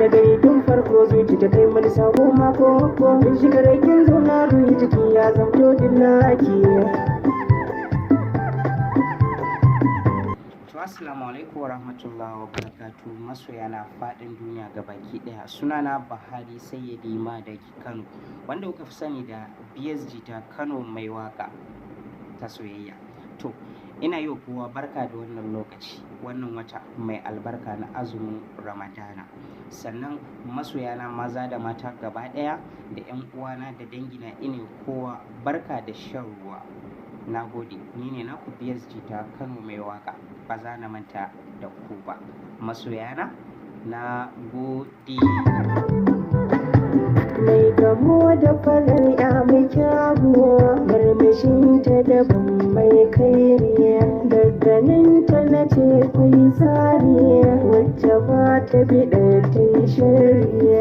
da gari tun farko zuci ta kai mani sabo mako ko in shiga rakin zauna ruhi jiki ya zamto dillaki. Assalamu alaikum wa rahmatullahi wa barakatuh. Masoya na faɗin duniya gabaki ɗaya, sunana Bahari Sayyidi Madaki Kano, wanda kuka fi sani da BSG ta Kano mai waka ta soyayya. To ina yi wa kowa barka da wannan lokaci, wannan wata mai albarka na azumin Ramadana. Sannan masoya na maza da mata gaba ɗaya da 'yan uwana da dangina, ina kowa barka da shan ruwa. Na gode, ni ne naku BSG ta Kano mai waka, ba za na manta da ku ba masoyana. Na gode. Mai gamo da farar ya mai kyawu, marmashinta daban mai kairiya, daddaninta na ce kwai tsariya, wacce ba ta biɗa ta shariya.